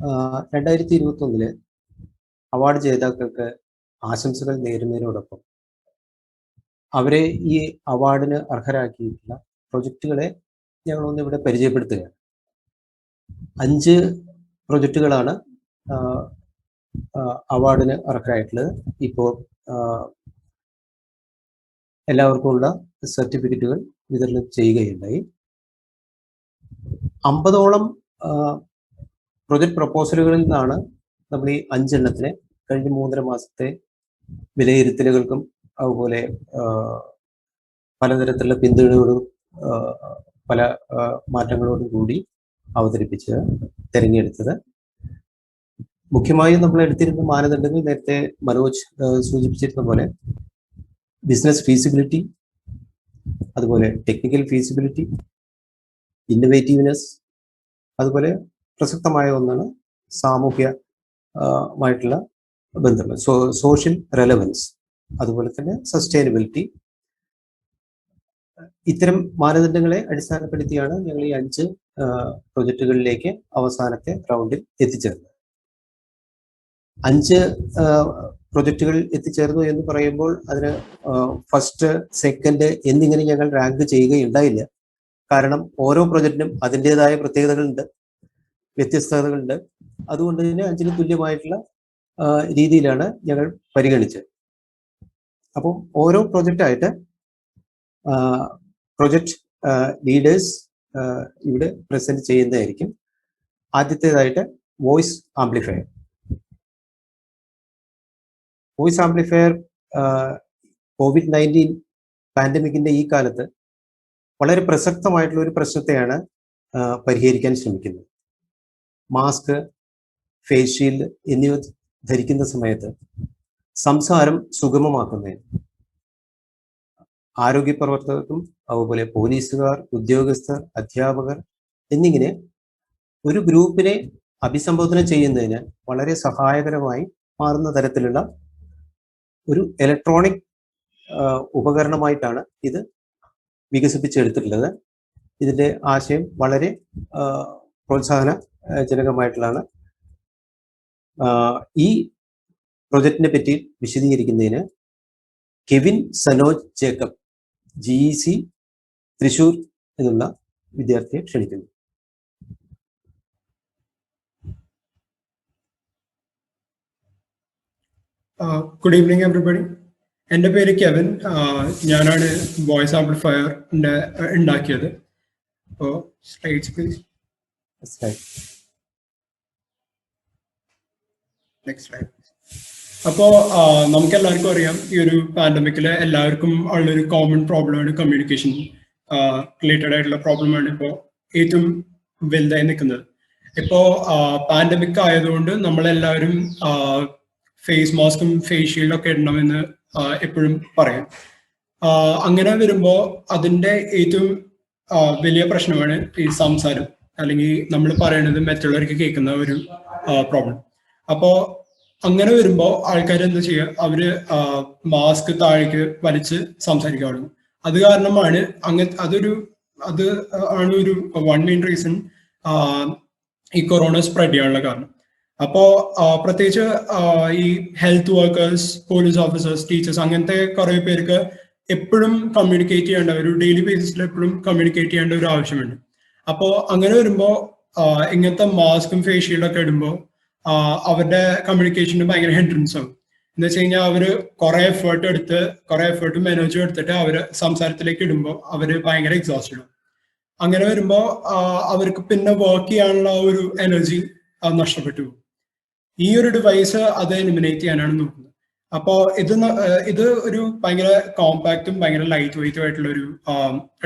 2021 award ജേതാക്കൾക്ക് ആശംസകൾ നേരുന്നതിനോടൊപ്പം അവരെ ഈ അവാർഡിന് അർഹരാക്കിയിട്ടുള്ള പ്രൊജക്റ്റുകളെ ഞങ്ങളൊന്ന് ഇവിടെ പരിചയപ്പെടുത്തുകയാണ്. 5 പ്രൊജക്റ്റുകളാണ് അവാർഡിന് അർഹരായിട്ടുള്ളത്. ഇപ്പോൾ എല്ലാവർക്കുമുള്ള സർട്ടിഫിക്കറ്റുകൾ വിതരണം ചെയ്യുകയുണ്ടായി. 50ഓളം പ്രൊജക്ട് പ്രപ്പോസലുകളിൽ നിന്നാണ് നമ്മൾ ഈ 5 എണ്ണത്തിനെ കഴിഞ്ഞ 3.5 മാസത്തെ വിലയിരുത്തലുകൾക്കും അതുപോലെ പലതരത്തിലുള്ള പിന്തുണയോടും പല മാറ്റങ്ങളോടും കൂടി അവതരിപ്പിച്ച് തിരഞ്ഞെടുത്തത്. മുഖ്യമായും നമ്മൾ എടുത്തിരുന്ന മാനദണ്ഡങ്ങൾ നേരത്തെ മനോജ് സൂചിപ്പിച്ചിരുന്ന പോലെ ബിസിനസ് ഫീസിബിലിറ്റി, അതുപോലെ ടെക്നിക്കൽ ഫീസിബിലിറ്റി, ഇന്നോവേറ്റീവ്നെസ്, അതുപോലെ പ്രസക്തമായ ഒന്നാണ് സാമൂഹ്യമായിട്ടുള്ള ബന്ധങ്ങൾ, സോഷ്യൽ റെലവൻസ്, അതുപോലെ തന്നെ സസ്റ്റൈനബിലിറ്റി. ഇത്തരം മാനദണ്ഡങ്ങളെ അടിസ്ഥാനപ്പെടുത്തിയാണ് ഞങ്ങൾ ഈ 5 പ്രൊജക്റ്റുകളിലേക്ക് അവസാനത്തെ റൗണ്ടിൽ എത്തിച്ചേർന്നത്. 5 പ്രൊജക്റ്റുകൾ എത്തിച്ചേർന്നു എന്ന് പറയുമ്പോൾ അതിന് ഫസ്റ്റ്, സെക്കൻഡ് എന്നിങ്ങനെ ഞങ്ങൾ റാങ്ക് ചെയ്യുകയുണ്ടായില്ല. കാരണം ഓരോ പ്രൊജക്റ്റിനും അതിൻ്റെതായ പ്രത്യേകതകളുണ്ട്, വ്യത്യസ്തതകളുണ്ട്. അതുകൊണ്ട് തന്നെ 5ന് തുല്യമായിട്ടുള്ള രീതിയിലാണ് ഞങ്ങൾ പരിഗണിച്ചത്. അപ്പം ഓരോ പ്രൊജക്റ്റായിട്ട് പ്രൊജക്ട് ലീഡേഴ്സ് ഇവിടെ പ്രസന്റ് ചെയ്യുന്നതായിരിക്കും. ആദ്യത്തേതായിട്ട് voice amplifier. Voice amplifier COVID-19 പാൻഡമിക്കിന്റെ ഈ കാലത്ത് വളരെ പ്രസക്തമായിട്ടുള്ള ഒരു പ്രശ്നത്തെയാണ് പരിഹരിക്കാൻ ശ്രമിക്കുന്നത്. മാസ്ക്, ഫേസ് ഷീൽഡ് എന്നിവ ധരിക്കുന്ന സമയത്ത് സംസാരം സുഗമമാക്കുന്നതിന് ആരോഗ്യ പ്രവർത്തകർക്കും അതുപോലെ പോലീസുകാർ, ഉദ്യോഗസ്ഥർ, അധ്യാപകർ എന്നിങ്ങനെ ഒരു ഗ്രൂപ്പിനെ അഭിസംബോധന ചെയ്യുന്നതിന് വളരെ സഹായകരമായി മാറുന്ന തരത്തിലുള്ള ഒരു ഇലക്ട്രോണിക് ഉപകരണമായിട്ടാണ് ഇത് വികസിപ്പിച്ചെടുത്തിട്ടുള്ളത്. ഇതിൻ്റെ ആശയം വളരെ പ്രോത്സാഹനജനകമായിട്ടുള്ളതാണ്. ഈ പ്രൊജക്റ്റിനെ പറ്റി വിശദീകരിക്കുന്നതിന് Kevin Sanoj Jacob, GEC Thrissur എന്നുള്ള വിദ്യാർത്ഥിയെ ക്ഷണിക്കുന്നു. Good evening, everybody. എൻ്റെ പേര് കെവിൻ. ഞാനാണ് വോയിസ് ആംപ്ലിഫയർ ഉണ്ടാക്കിയത്. അപ്പോൾ സ്ലൈഡ്സ് പ്ലീസ്. Next slide. അപ്പോൾ നമുക്ക് എല്ലാവർക്കും അറിയാം, ഈ ഒരു പാൻഡമിക്കില് എല്ലാവർക്കും ഉള്ളൊരു കോമൺ പ്രോബ്ലമാണ് കമ്മ്യൂണിക്കേഷൻ റിലേറ്റഡ് ആയിട്ടുള്ള പ്രോബ്ലമാണ് ഇപ്പോൾ ഏറ്റവും വലുതായി നിൽക്കുന്നത്. ഇപ്പോൾ പാൻഡമിക് ആയതുകൊണ്ട് നമ്മളെല്ലാവരും ഫേസ് മാസ്കും ഫേസ് ഷീൽഡും ഒക്കെ ഇടണമെന്ന് എപ്പോഴും പറയും. അങ്ങനെ വരുമ്പോൾ അതിൻ്റെ ഏറ്റവും വലിയ പ്രശ്നമാണ് ഈ സംസാരം, അല്ലെങ്കിൽ നമ്മൾ പറയണത് മറ്റുള്ളവർക്ക് കേൾക്കുന്ന ഒരു പ്രോബ്ലം. അപ്പോൾ അങ്ങനെ വരുമ്പോൾ ആൾക്കാർ എന്താ ചെയ്യുക, അവര് മാസ്ക് താഴേക്ക് വലിച്ച് സംസാരിക്കാൻ തുടങ്ങും. അത് കാരണമാണ് അത് ആണ് ഒരു വൺ മെയിൻ റീസൺ ഈ കൊറോണ സ്പ്രെഡ് ചെയ്യാനുള്ള കാരണം. അപ്പോൾ പ്രത്യേകിച്ച് ഈ health workers, police officers, teachers, അങ്ങനത്തെ കുറെ പേർക്ക് എപ്പോഴും കമ്മ്യൂണിക്കേറ്റ് ചെയ്യേണ്ട ഒരു ഡെയിലി ബേസിസിൽ എപ്പോഴും കമ്മ്യൂണിക്കേറ്റ് ചെയ്യേണ്ട ഒരു ആവശ്യമുണ്ട്. അപ്പോൾ അങ്ങനെ വരുമ്പോൾ ഇങ്ങനത്തെ മാസ്കും ഫേസ് ഷീൽഡൊക്കെ ഇടുമ്പോൾ അവരുടെ കമ്മ്യൂണിക്കേഷന് ഭയങ്കര ഹിൻഡ്രൻസ് ആവും. എന്ന് വെച്ച് കഴിഞ്ഞാൽ അവര് കുറെ എഫേർട്ടും എനർജിയും എടുത്തിട്ട് അവര് സംസാരത്തിലേക്ക് ഇടുമ്പോൾ അവര് ഭയങ്കര എക്സോസ്റ്റഡ് ആവും. അങ്ങനെ വരുമ്പോൾ അവർക്ക് പിന്നെ വർക്ക് ചെയ്യാനുള്ള ഒരു എനർജി നഷ്ടപ്പെട്ടു പോകും. ഈ ഒരു ഡിവൈസ് അത് എലിമിനേറ്റ് ചെയ്യാനാണ് നോക്കുന്നത്. അപ്പോൾ ഇത് ഒരു ഭയങ്കര കോമ്പാക്റ്റും ഭയങ്കര ലൈറ്റ് വെയിറ്റും ആയിട്ടുള്ള ഒരു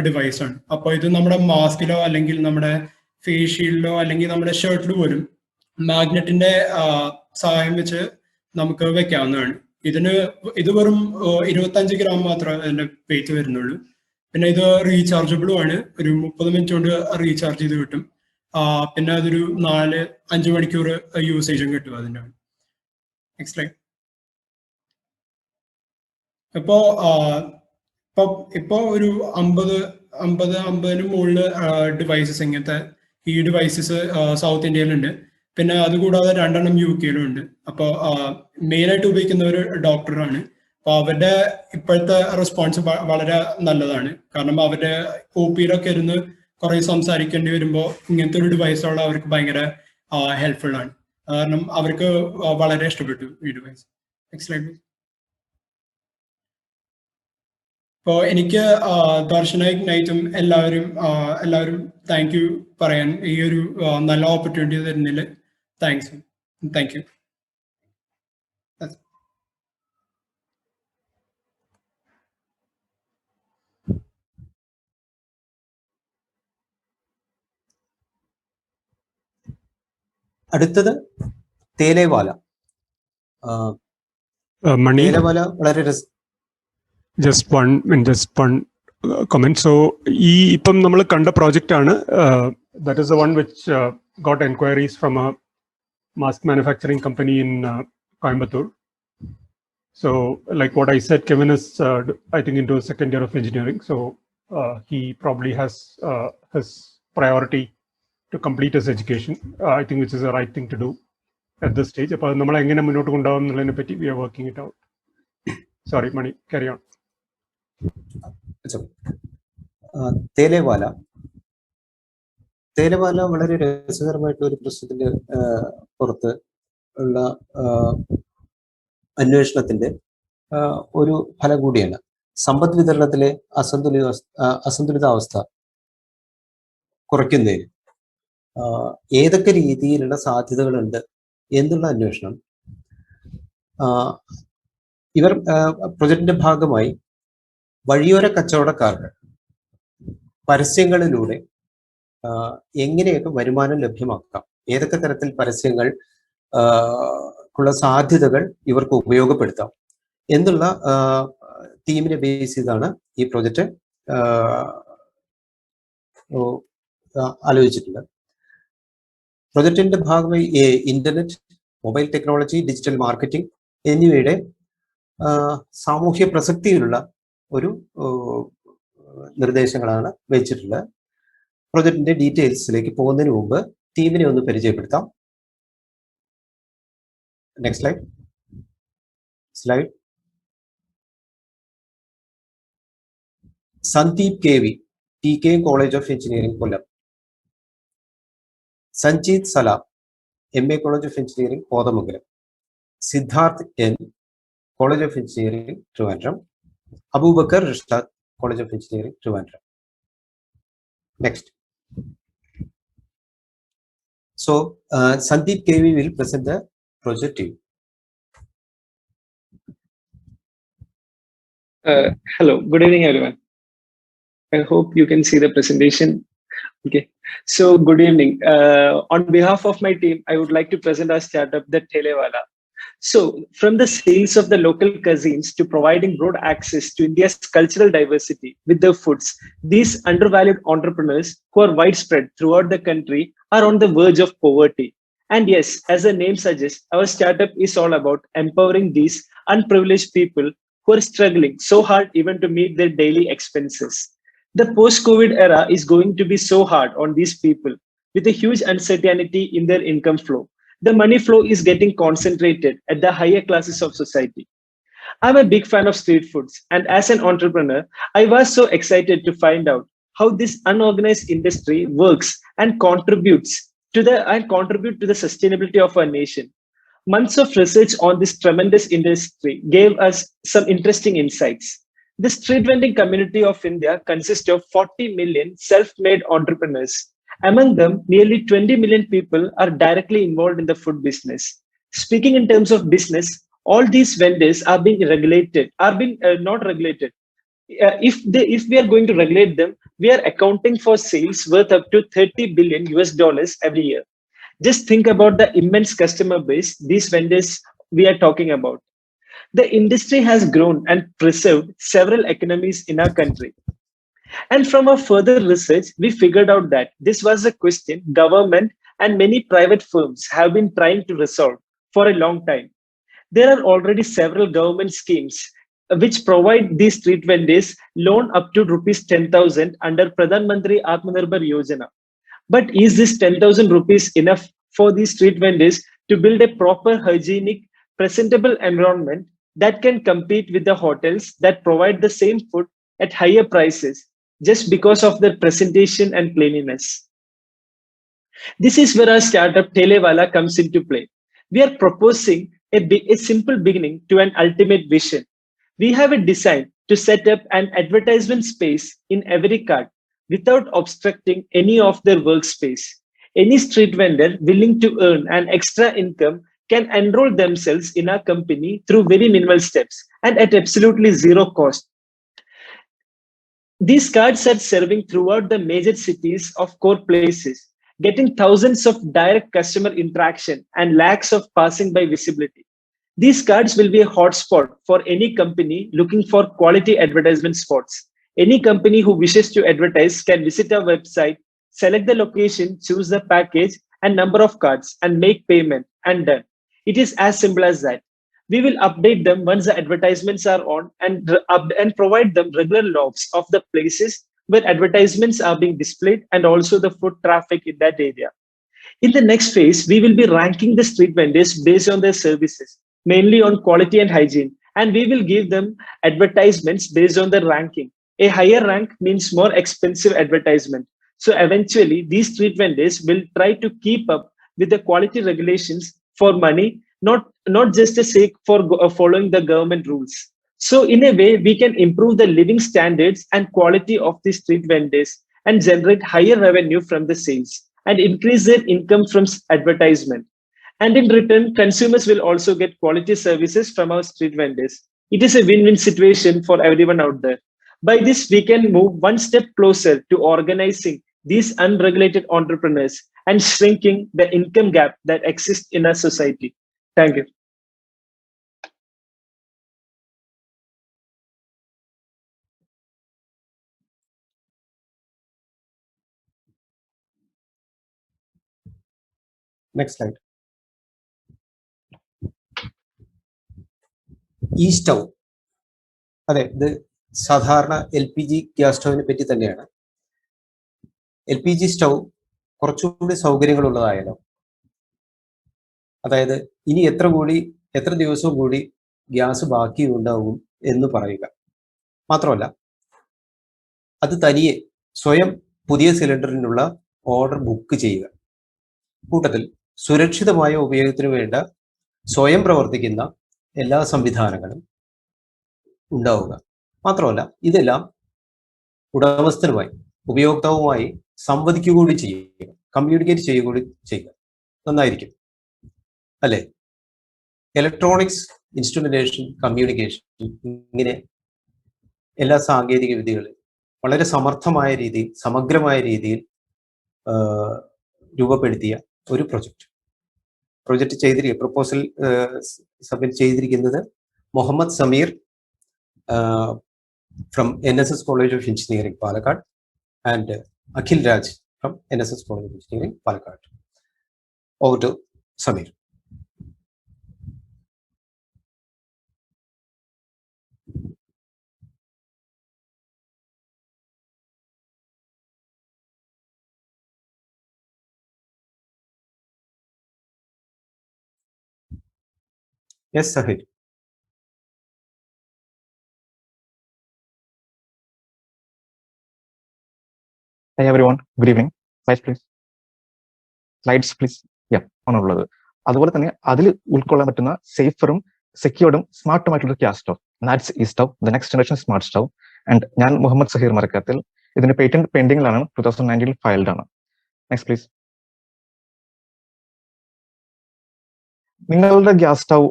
ഡിവൈസാണ്. അപ്പോൾ ഇത് നമ്മുടെ മാസ്കിലോ അല്ലെങ്കിൽ നമ്മുടെ ഫേസ് ഷീൽഡിലോ അല്ലെങ്കിൽ നമ്മുടെ ഷർട്ടിലോ പോലും മാഗ്നറ്റിന്റെ സഹായം വെച്ച് നമുക്ക് വെക്കാവുന്നതാണ്. ഇത് വെറും 25 ഗ്രാം മാത്രമേ അതിന്റെ വെയിറ്റ് വരുന്നുള്ളൂ. പിന്നെ ഇത് റീചാർജബിളും ആണ്. ഒരു 30 മിനിറ്റ് കൊണ്ട് റീചാർജ് ചെയ്ത് കിട്ടും. പിന്നെ അതൊരു 4-5 മണിക്കൂർ യൂസേജും കിട്ടും അതിൻ്റെ. Next slide. ഇപ്പോ ഒരു 50-ന് മുകളിൽ ഡിവൈസസ്, ഇങ്ങനത്തെ ഈ ഡിവൈസസ് സൗത്ത് ഇന്ത്യയിലുണ്ട്. പിന്നെ അതുകൂടാതെ 2 UK ഉണ്ട്. അപ്പോൾ മെയിനായിട്ട് ഉപയോഗിക്കുന്ന ഒരു ഡോക്ടറാണ്. അപ്പോൾ അവരുടെ ഇപ്പോഴത്തെ റെസ്പോൺസ് വളരെ നല്ലതാണ്. കാരണം അവരുടെ OP-യിലൊക്കെ ഇരുന്ന് കുറെ സംസാരിക്കേണ്ടി വരുമ്പോൾ ഇങ്ങനത്തെ ഒരു ഡിവൈസുള്ള അവർക്ക് ഭയങ്കര ഹെൽപ്ഫുൾ ആണ്. കാരണം അവർക്ക് വളരെ ഇഷ്ടപ്പെട്ടു ഈ ഡിവൈസ്. Next slide. അപ്പോൾ എനിക്ക് ദർശന ഇഗ്നൈറ്റും എല്ലാവരും താങ്ക് യു പറയാൻ ഈ ഒരു നല്ല ഓപ്പർച്യൂണിറ്റി തരുന്നതിൽ താങ്ക്സ്. Thank you. അടുത്തത് തേലേവാല. Mani, തേലേവാല വളരെ just one comment. So, ഇപ്പം നമ്മൾ കണ്ട പ്രോജക്റ്റ് ആണ്. That is the one which got enquiries from a mask manufacturing company in Coimbatore. So, like what I said, Kevin is, I think, into second year of engineering. So, he probably has his priority to complete his education. I think which is the right thing to do at this stage. അപ്പോൾ നമ്മൾ എങ്ങനെ മുന്നോട്ട് കൊണ്ടുപോകും എന്നുള്ളതിനെ പറ്റി we are working it out. Sorry, Mani, carry on. തേലേവാല വളരെ രസകരമായിട്ടുള്ള ഒരു പ്രശ്നത്തിന്റെ പുറത്ത് ഉള്ള അന്വേഷണത്തിന്റെ ഒരു ഫലം കൂടിയാണ്. സമ്പദ് വിതരണത്തിലെ അസന്തുലിതാവസ്ഥ കുറയ്ക്കുന്നതിന് ഏതൊക്കെ രീതിയിലുള്ള സാധ്യതകളുണ്ട് എന്നുള്ള അന്വേഷണം ഇവർ പ്രൊജക്ടിന്റെ ഭാഗമായി വഴിയോര കച്ചവടക്കാർക്ക് പരസ്യങ്ങളിലൂടെ എങ്ങനെയൊക്കെ വരുമാനം ലഭ്യമാക്കാം, ഏതൊക്കെ തരത്തിൽ പരസ്യങ്ങൾ ക്കുള്ള സാധ്യതകൾ ഇവർക്ക് ഉപയോഗപ്പെടുത്താം എന്നുള്ള തീമിനെ ബേസ് ചെയ്താണ് ഈ പ്രൊജക്റ്റ് ആലോചിച്ചിട്ടുള്ളത്. പ്രൊജക്ടിന്റെ ഭാഗമായി internet, mobile technology, digital marketing എന്നിവയുടെ സാമൂഹ്യ പ്രസക്തിയിലുള്ള ഒരു നിർദ്ദേശങ്ങളാണ് വെച്ചിട്ടുള്ളത്. പ്രൊജക്ടിന്റെ ഡീറ്റെയിൽസിലേക്ക് പോകുന്നതിന് മുമ്പ് ടീമിനെ ഒന്ന് പരിചയപ്പെടുത്താം. Next slide. Sandeep KV, TK college of engineering Kollam. Sanjeeth Salam, MA college of engineering Kothamangalam. Siddharth N, college of engineering Trivandrum. Abubakar Rishtad, college of engineering Trivandrum. Next. So, Sandeep KV will present the project to you. Hello, good evening, everyone. I hope you can see the presentation. Okay, so good evening. On behalf of my team, I would like to present our startup, the Telewala. So, from the sales of the local cuisines to providing broad access to India's cultural diversity with their foods, these undervalued entrepreneurs who are widespread throughout the country are on the verge of poverty. And yes, as the name suggests, our startup is all about empowering these unprivileged people who are struggling so hard even to meet their daily expenses. The post-COVID era is going to be so hard on these people with a huge uncertainty in their income flow. The money flow is getting concentrated at the higher classes of society. I'm a big fan of street foods, and as an entrepreneur, I was so excited to find out how this unorganized industry works and contribute to the sustainability of our nation. Months of research on this tremendous industry gave us some interesting insights. The street vending community of India consists of 40 million self-made entrepreneurs. Among them, nearly 20 million people are directly involved in the food business. Speaking in terms of business, all these vendors are being not regulated. If we are going to regulate them, we are accounting for sales worth up to $30 billion every year. Just think about the immense customer base these vendors we are talking about. The industry has grown and preserved several economies in our country. And from our further research, we figured out that this was a question government and many private firms have been trying to resolve for a long time. There are already several government schemes which provide these street vendors loan up to rupees 10,000 under Pradhan Mantri Atmanirbhar Yojana. But is this 10,000 rupees enough for these street vendors to build a proper, hygienic, presentable environment that can compete with the hotels that provide the same food at higher prices just because of their presentation and cleanliness. This is where our startup Telewala comes into play. We are proposing a simple beginning to an ultimate vision. We have a design to set up an advertisement space in every cart without obstructing any of their workspace. Any street vendor willing to earn an extra income can enroll themselves in our company through very minimal steps and at absolutely zero cost. These cards are serving throughout the major cities of core places, getting thousands of direct customer interaction and lakhs of passing by visibility. These cards will be a hotspot for any company looking for quality advertisement spots. Any company who wishes to advertise can visit our website, select the location, choose the package and number of cards, and make payment, and done. It is as simple as that. We will update them once the advertisements are on and provide them regular logs of the places where advertisements are being displayed and also the foot traffic in that area. In the next phase, we will be ranking the street vendors based on their services, mainly on quality and hygiene, and we will give them advertisements based on their ranking. A higher rank means more expensive advertisement. So eventually, these street vendors will try to keep up with the quality regulations for money, not just a sake for following the government rules. So in a way, we can improve the living standards and quality of the street vendors and generate higher revenue from the sales and increase their income from advertisement. And in return, consumers will also get quality services from our street vendors. It is a win-win situation for everyone out there. By this, we can move one step closer to organizing these unregulated entrepreneurs and shrinking the income gap that exists in our society. Thank you. Next slide. ഈ stove, അതെ, ഇത് സാധാരണ LPG gas സ്റ്റൗവിനെ പറ്റി തന്നെയാണ്. LPG stove കുറച്ചുകൂടി സൗകര്യങ്ങളുള്ളതായാലോ. അതായത് ഇനി എത്ര ദിവസവും കൂടി ഗ്യാസ് ബാക്കി ഉണ്ടാവും എന്ന് പറയുക. മാത്രമല്ല, അത് തനിയെ സ്വയം പുതിയ സിലിണ്ടറിനുള്ള ഓർഡർ ബുക്ക് ചെയ്യുക. കൂട്ടത്തിൽ സുരക്ഷിതമായ ഉപയോഗത്തിന് വേണ്ട സ്വയം പ്രവർത്തിക്കുന്ന എല്ലാ സംവിധാനങ്ങളും ഉണ്ടാവുക. മാത്രമല്ല, ഇതെല്ലാം ഉടമസ്ഥനുമായി ഉപയോക്താവുമായി സംവദിക്കുകകൂടി ചെയ്യുക, കമ്മ്യൂണിക്കേറ്റ് ചെയ്യുകൂടി ചെയ്യുക. നന്നായിരിക്കും അല്ലേ? ഇലക്ട്രോണിക്സ്, ഇൻസ്ട്രുമെന്റേഷൻ, കമ്മ്യൂണിക്കേഷൻ, ഇങ്ങനെ എല്ലാ സാങ്കേതിക വിദ്യകളും വളരെ സമർത്ഥമായ രീതിയിൽ, സമഗ്രമായ രീതിയിൽ രൂപപ്പെടുത്തിയ ഒരു പ്രൊജക്ട് ചെയ്തിരിക്കുക. പ്രപ്പോസൽ സബ്മിറ്റ് ചെയ്തിരിക്കുന്നത് Muhammad Sameer from NSS College of Engineering, Palakkad, and Akhil Raj from NSS College of Engineering, Palakkad. Over to Samir. Yes, Sahid. Hey everyone, good evening. Slides please. Slides please. Yeah, ആണുള്ളത്. അതുപോലെ തന്നെ അതിൽ ഉൾക്കൊള്ളാൻ പറ്റുന്ന സേഫറും സെക്യൂർഡും സ്മാർട്ടുമായിട്ടുള്ള gas stove, that's ഈ stove, the next generation smart stove. And ഞാൻ മുഹമ്മദ് സഹീർ മരക്കാത്തിൽ. ഇതിന്റെ patent പെൻഡിങ്ങിലാണ്, 2019 filed ആണ്. Next please. നിങ്ങളുടെ ഗ്യാസ് സ്റ്റവ്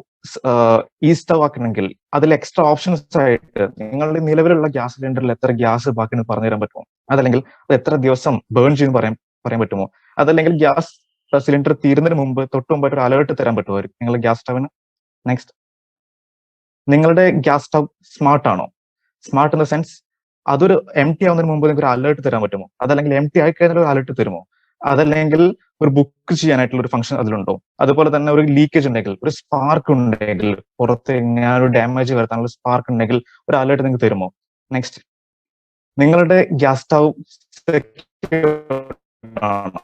ഈ സ്റ്റവ് ആക്കണമെങ്കിൽ അതിൽ എക്സ്ട്രാ ഓപ്ഷൻസ് ആയിട്ട് നിങ്ങളുടെ നിലവിലുള്ള ഗ്യാസ് സിലിണ്ടറിൽ എത്ര ഗ്യാസ് ബാക്കിയെന്ന് പറഞ്ഞു തരാൻ പറ്റുമോ? അതല്ലെങ്കിൽ അത് എത്ര ദിവസം ബേൺ ചെയ്യുമെന്ന് പറയാൻ പറ്റുമോ? അതല്ലെങ്കിൽ ഗ്യാസ് സിലിണ്ടർ തീരുന്നതിന് മുമ്പ് തൊട്ടുമുമ്പായിട്ട് ഒരു അലേർട്ട് തരാൻ പറ്റുമോ നിങ്ങളുടെ ഗ്യാസ് സ്റ്റവിന്? നെക്സ്റ്റ്, നിങ്ങളുടെ ഗ്യാസ് സ്റ്റവ് സ്മാർട്ട് ആണോ? സ്മാർട്ട് ഇൻ ദ സെൻസ് അതൊരു empty ആവുന്നതിന് മുമ്പ് നിങ്ങൾക്ക് ഒരു അലേർട്ട് തരാൻ പറ്റുമോ? അതല്ലെങ്കിൽ empty ആയി കഴിഞ്ഞാൽ ഒരു അലേർട്ട് തരുമോ? അതല്ലെങ്കിൽ ഒരു ബുക്ക് ചെയ്യാനായിട്ടുള്ള ഒരു ഫംഗ്ഷൻ അതിലുണ്ടോ? അതുപോലെ തന്നെ ഒരു ലീക്കേജ് ഉണ്ടെങ്കിൽ, ഒരു സ്പാർക്ക് ഉണ്ടെങ്കിൽ, പുറത്ത് എങ്ങനെ ഒരു ഡാമേജ് വരുത്താനുള്ള സ്പാർക്ക് ഉണ്ടെങ്കിൽ ഒരു അലേർട്ട് നിങ്ങൾക്ക് തരുമോ? നെക്സ്റ്റ്, നിങ്ങളുടെ ഗ്യാസ് സ്റ്റവ് ആണോ?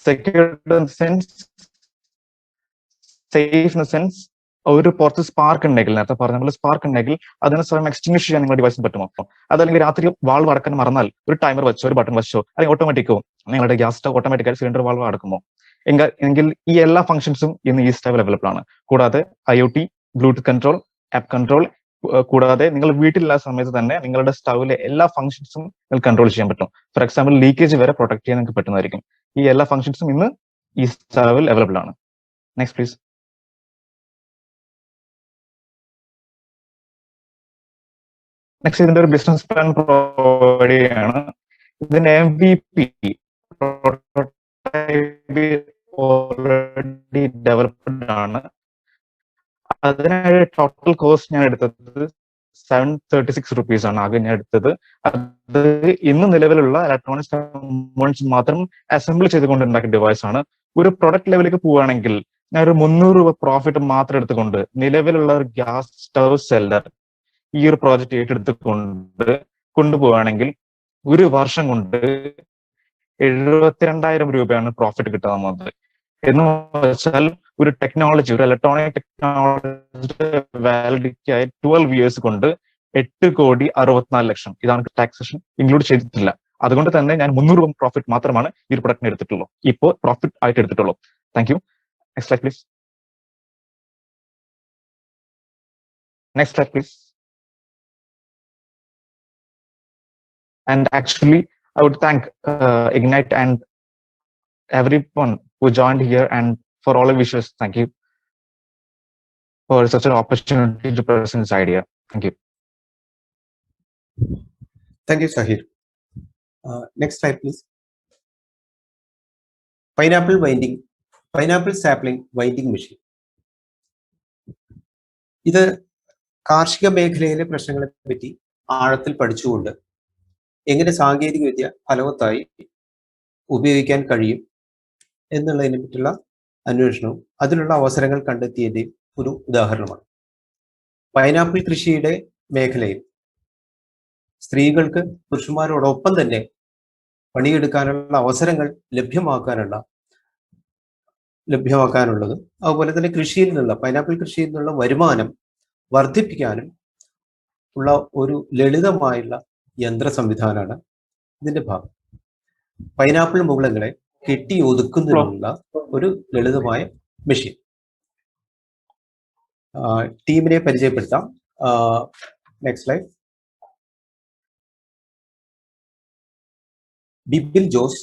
Secured in sense, safe in sense, ഒരു പുറത്ത് സ്പാർക്ക് ഉണ്ടെങ്കിൽ, നേരത്തെ പറഞ്ഞ പോലെ സ്പാർക്ക് ഉണ്ടെങ്കിൽ അതിനെ സ്വയം എക്സ്റ്റിങ്വിഷ് ചെയ്യാൻ നിങ്ങളുടെ ഡിവൈസിന് പറ്റുമോ? അതല്ലെങ്കിൽ രാത്രി വാൾവ് അടക്കാൻ മറന്നാൽ ഒരു ടൈമർ വെച്ചോ, ഒരു ബട്ടൺ വെച്ചോ, അല്ലെങ്കിൽ ഓട്ടോമാറ്റിക്കോ നിങ്ങളുടെ ഗ്യാസ് സ്റ്റവ് ഓട്ടോമാറ്റിക്കായി സിലിണ്ടർ വാൾവ് അടക്കുമോ? എങ്കിൽ ഈ എല്ലാ ഫംഗ്ഷൻസും ഇന്ന് ഈ സ്റ്റവ് അവൈലബിൾ ആണ്. കൂടാതെ IoT, Bluetooth control, app control, കൂടാതെ നിങ്ങൾ വീട്ടിലുള്ള സമയത്ത് തന്നെ നിങ്ങളുടെ സ്റ്റവിലെ എല്ലാ ഫംഗ്ഷൻസും നിങ്ങൾക്ക് കൺട്രോൾ ചെയ്യാൻ പറ്റും. ഫോർ എക്സാമ്പിൾ ലീക്കേജ് വരെ പ്രൊട്ടക്ട് ചെയ്യാൻ നിങ്ങൾക്ക് പറ്റുന്നതായിരിക്കും. ഈ എല്ലാ ഫംഗ്ഷൻസും ഇന്ന് ഈ സ്റ്റവിൽ അവൈലബിൾ ആണ്. Next please. നെക്സ്റ്റ് ഇതിന്റെ ഒരു ബിസിനസ് പ്ലാൻ പ്രൊവൈഡ് ചെയ്യാണ്. ഇതിന്റെ MVP ഓൾറെഡി ഡെവലപ്ഡ് ആണ്. അതിനായി ടോട്ടൽ കോസ്റ്റ് ഞാൻ എടുത്തത് 736 rupees ആണ് ആകെ ഞാൻ എടുത്തത്. അത് ഇന്ന് നിലവിലുള്ള ഇലക്ട്രോണിക്സ് കമ്പോണൻസ് മാത്രം അസംബിൾ ചെയ്തുകൊണ്ട് ഉണ്ടാക്കിയ ഡിവൈസ് ആണ്. ഒരു പ്രൊഡക്റ്റ് ലെവലിലേക്ക് പോവുകയാണെങ്കിൽ ഞാൻ ഒരു 300 രൂപ പ്രോഫിറ്റ് മാത്രം എടുത്തുകൊണ്ട് നിലവിലുള്ള ഒരു ഗ്യാസ് സ്റ്റവ് സെല്ലർ ഈ ഒരു പ്രോജക്റ്റ് ഏറ്റെടുത്തുകൊണ്ട് കൊണ്ടുപോവുകയാണെങ്കിൽ ഒരു വർഷം കൊണ്ട് 72,000 രൂപയാണ് പ്രോഫിറ്റ് കിട്ടുക നമുക്ക്. എന്ന് വെച്ചാൽ ഒരു ടെക്നോളജി, ഒരു ഇലക്ട്രോണിക് ടെക്നോളജി വാലിഡിറ്റി ആയി 12 years കൊണ്ട് 8,64,00,000. ഇതാണ് ടാക്സേഷൻ ഇൻക്ലൂഡ് ചെയ്തിട്ടില്ല. അതുകൊണ്ട് തന്നെ ഞാൻ 300 രൂപ പ്രോഫിറ്റ് മാത്രമാണ് ഈ ഒരു പ്രൊഡക്റ്റിന് എടുത്തിട്ടുള്ളൂ, ഇപ്പോൾ പ്രോഫിറ്റ് ആയിട്ട് എടുത്തിട്ടുള്ളൂ. Thank you. Next slide please. Next slide please. And actually, I would thank Ignite and everyone who joined here, and for all the wishes, thank you for such an opportunity to present this idea. Thank you. Thank you, Sahir. Next slide, please. Pineapple sapling winding machine. ഇത് കാർഷിക മേഖലയിലെ പ്രശ്നങ്ങളെ പറ്റി ആഴത്തിൽ പഠിച്ചുകൊണ്ട് എങ്ങനെ സാങ്കേതിക വിദ്യ ഫലവത്തായി ഉപയോഗിക്കാൻ കഴിയും എന്നുള്ളതിനെ പറ്റിയുള്ള അന്വേഷണവും അതിനുള്ള അവസരങ്ങൾ കണ്ടെത്തിയതിന്റെ ഒരു ഉദാഹരണമാണ്. പൈനാപ്പിൾ കൃഷിയുടെ മേഖലയിൽ സ്ത്രീകൾക്ക് പുരുഷന്മാരോടൊപ്പം തന്നെ പണിയെടുക്കാനുള്ള അവസരങ്ങൾ ലഭ്യമാക്കാനുള്ളതും അതുപോലെ തന്നെ പൈനാപ്പിൾ കൃഷിയിൽ നിന്നുള്ള വരുമാനം വർദ്ധിപ്പിക്കാനും ഉള്ള ഒരു ലളിതമായുള്ള യന്ത്ര സംവിധാനമാണ് ഇതിന്റെ ഭാഗം. പൈനാപ്പിൾ മുകുളങ്ങളെ കെട്ടി ഒതുക്കുന്നതിനുള്ള ഒരു ലളിതമായ മെഷീൻ. ടീമിനെ പരിചയപ്പെടുത്താം. Next slide. Bibil Jose,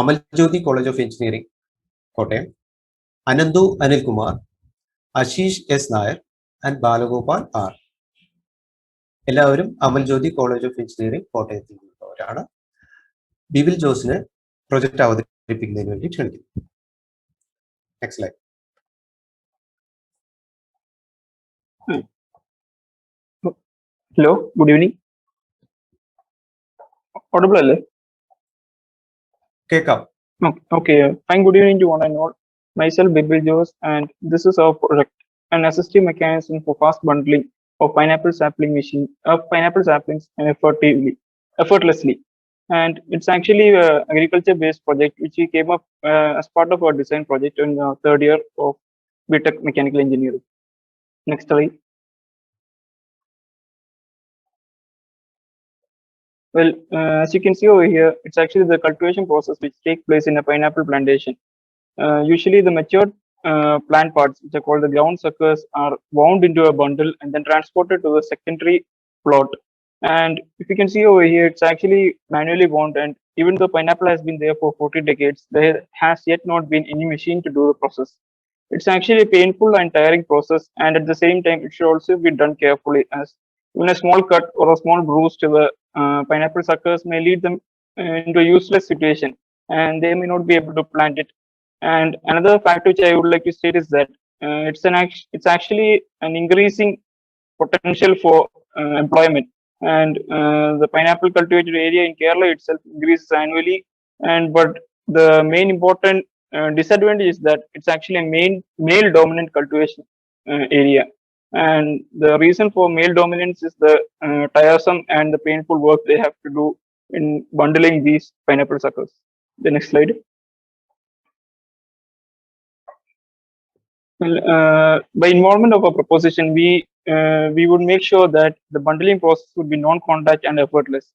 Amaljyothi college of engineering Kottayam, Ananthu Anilkumar, Ashish S Nair and Balagopal R. എല്ലാവരും അമൽജ്യോതി കോളേജ് ഓഫ് എഞ്ചിനീയറിംഗ് കോട്ടയത്തിൽ നിന്നുള്ളവരാണ്. ബിബിൽ ജോസിന് പ്രൊജക്ട് അവതരിപ്പിക്കുന്നതിന് വേണ്ടി ക്ഷണിക്കുന്നു. Next slide. Hello, good evening. Audible alle? കേൾക്കാം. Okay. Fine, good evening to one and all. Myself, Bibil Jose, and this is our project, an assistive mechanism for fast bundling of pineapple saplings and effortlessly. And it's actually an agriculture-based project which we came up as part of our design project in the third year of BTech Mechanical Engineering. Next slide. Well, as you can see over here, it's actually the cultivation process which takes place in a pineapple plantation. Usually the matured plant parts, which are called the ground suckers, are wound into a bundle and then transported to the secondary plot. And if you can see over here, it's actually manually wound, and even though pineapple has been there for 40 decades, there has yet not been any machine to do the process. It's actually a painful and tiring process, and at the same time, it should also be done carefully, as even a small cut or a small bruise to the pineapple suckers may lead them into a useless situation, and they may not be able to plant it. And another fact which I would like to state is that it's actually an increasing potential for employment, and the pineapple cultivated area in Kerala itself increases annually. But the main important disadvantage is that it's actually a male dominant cultivation area. And the reason for male dominance is the tiresome and the painful work they have to do in bundling these pineapple suckers. The next slide. Well, by involvement of a proposition, we would make sure that the bundling process would be non-contact and effortless.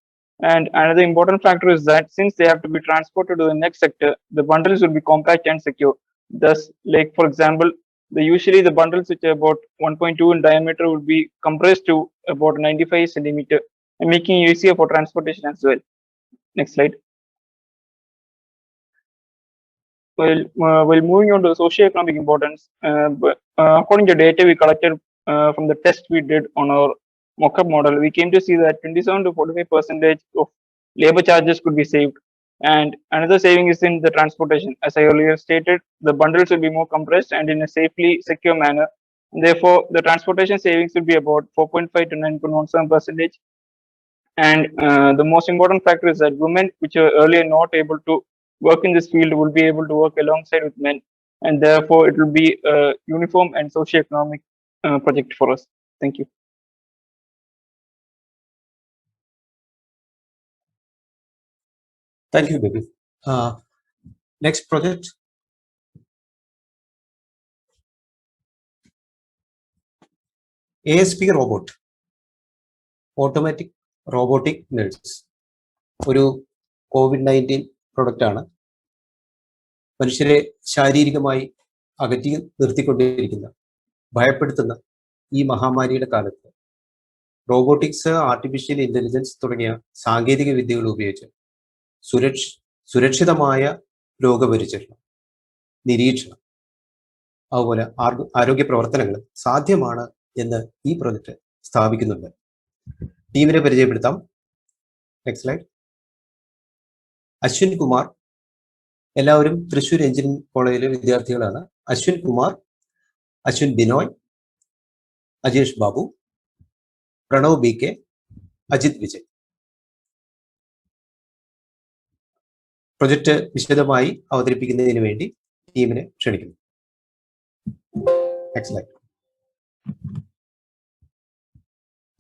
And another important factor is that since they have to be transported to the next sector, the bundles will be compact and secure. Thus, like for example, usually the bundles which are about 1.2 in diameter would be compressed to about 95 centimeter, and making it easier for transportation as well. Next slide. While moving on to the socioeconomic importance, according to data we collected from the test we did on our mock-up model, we came to see that 27 to 45% of labor charges could be saved. And another saving is in the transportation. As I earlier stated, the bundles will be more compressed and in a safely secure manner. Therefore, the transportation savings will be about 4.5 to 9.17%. And the most important factor is that women, which were earlier not able to work in this field, will be able to work alongside with men, and therefore it will be a uniform and socio-economic project for us. Thank you. Thank you, baby. Next project. ASP robot, automatic robotic nurse. ഒരു COVID-19 പ്രൊഡക്റ്റാണ്. മനുഷ്യരെ ശാരീരികമായി അകറ്റി നിർത്തിക്കൊണ്ടിരിക്കുന്ന, ഭയപ്പെടുത്തുന്ന ഈ മഹാമാരിയുടെ കാലത്ത് robotics, artificial intelligence തുടങ്ങിയ സാങ്കേതിക വിദ്യകൾ ഉപയോഗിച്ച് സുരക്ഷിതമായ രോഗപരിചരണം, നിരീക്ഷണം, അതുപോലെ ആരോഗ്യ പ്രവർത്തനങ്ങൾ സാധ്യമാണ് എന്ന് ഈ പ്രൊജക്റ്റ് സ്ഥാപിക്കുന്നുണ്ട്. ടീമിനെ പരിചയപ്പെടുത്താം. Next slide. അശ്വിൻ കുമാർ, എല്ലാവരും തൃശ്ശൂർ എഞ്ചിനീയറിംഗ് കോളേജിലെ വിദ്യാർത്ഥികളാണ്. Ashwin Kumar, Ashwin Binoy, Ajesh Babu, Pranav B K, Ajith Vijay. Project വിശദമായി അവതരിപ്പിക്കുന്നതിന് വേണ്ടി ടീമിനെ ക്ഷണിക്കുന്നു. Next slide.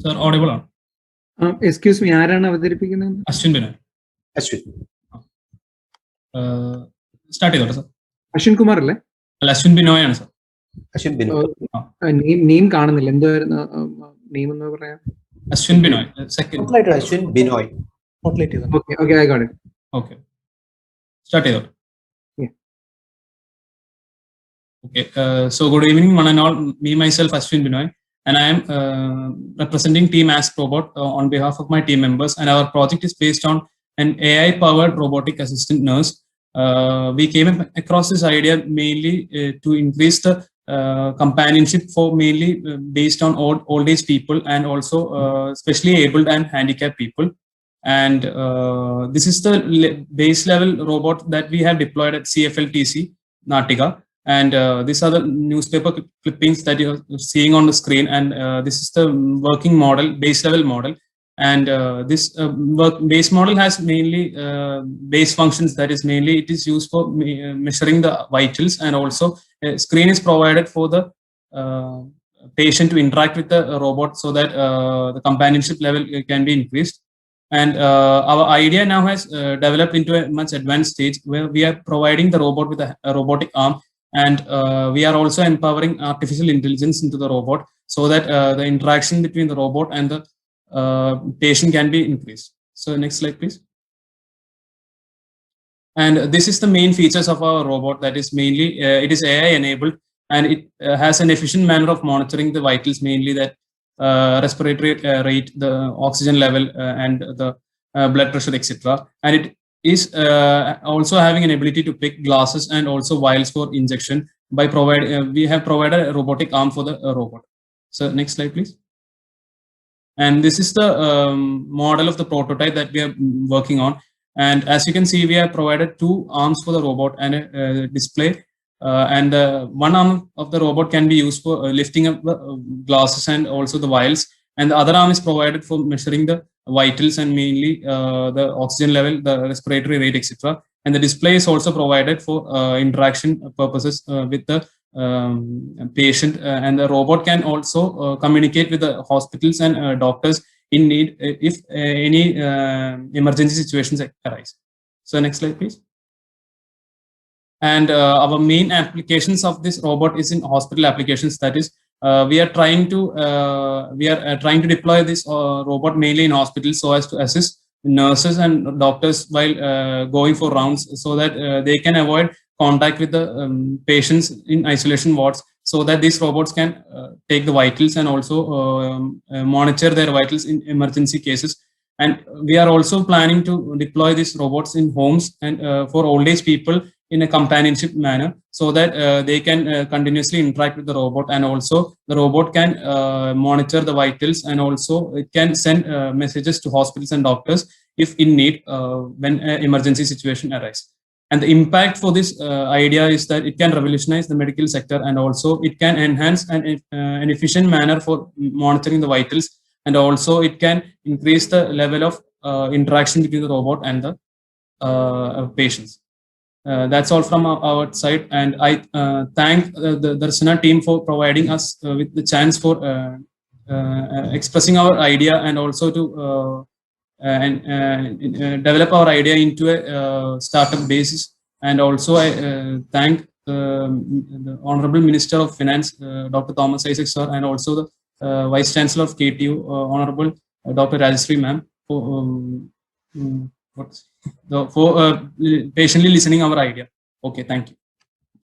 സർ ഓഡിബിൾ ആണ്. എക്സ്ക്യൂസ് മീ, ആരാണ് അവതരിപ്പിക്കുന്നത്? അശ്വിൻ ബിനോയ്. അശ്വിൻ സ്റ്റാർട്ട് ചെയ്തോട്ടെ സർ. അശ്വിൻ കുമാർ അല്ലേ? അല്ല, അശ്വിൻ ബിനോയ് ആണ് സർ. അശ്വിൻ ബിനോയ്. നെയിം കാണുന്നില്ല, എന്തായിരുന്നു നെയിം എന്ന് പറയാം? Ashwin Binoy. Second Ashwin Binoy. Okay, I got it. Okay, start ചെയ്തോട്ടെ. Okay, so good evening one and all. Me myself Ashwin Binoy, and I am representing Team Ask Robot on behalf of my team members, and our project is based on an AI powered robotic assistant nurse. We came across this idea mainly to increase the companionship for mainly based on old age people and also especially abled and handicapped people. And this is the base level robot that we have deployed at CFLTC Natika. And these are the newspaper clippings that you are seeing on the screen, and this is the working model, base level model. And this base model has mainly base functions, that is mainly it is used for measuring the vitals, and also a screen is provided for the patient to interact with the robot so that the companionship level can be increased. And our idea now has developed into a much advanced stage where we are providing the robot with a robotic arm, and we are also empowering artificial intelligence into the robot so that the interaction between the robot and the patient can be increased. So next slide, please. And this is the main features of our robot, that is mainly it is AI enabled, and it has an efficient manner of monitoring the vitals, mainly that respiratory rate, the oxygen level, and the blood pressure, etc. And it is also having an ability to pick glasses and also vials for injection by we have provided a robotic arm for the robot. So next slide, please. And this is the model of the prototype that we are working on. And as you can see, we have provided 2 arms for the robot and a display. And one arm of the robot can be used for lifting up the glasses and also the vials. And the other arm is provided for measuring the vitals and mainly the oxygen level, the respiratory rate, etc. And the display is also provided for interaction purposes with the patient. And the robot can also communicate with the hospitals and doctors in need if any emergency situations arise. So next slide, please. And our main applications of this robot is in hospital applications. That is, we are trying to deploy this robot mainly in hospitals so as to assist nurses and doctors while going for rounds, so that they can avoid contact with the patients in isolation wards, so that these robots can take the vitals and also monitor their vitals in emergency cases. And we are also planning to deploy these robots in homes and for old age people in a companionship manner, so that they can continuously interact with the robot, and also the robot can monitor the vitals, and also it can send messages to hospitals and doctors if in need when an emergency situation arises. And the impact for this idea is that it can revolutionize the medical sector, and also it can enhance an efficient manner for monitoring the vitals, and also it can increase the level of interaction between the robot and the patients. That's all from our side, and I thank the Darsana team for providing us with the chance for expressing our idea, and also to develop our idea into a startup basis. And also I thank the Honorable Minister of Finance, Dr. Thomas Isaac sir, and also the Vice Chancellor of KTU, Honorable Dr. Rajashree ma'am, for patiently listening our idea. Okay, thank you.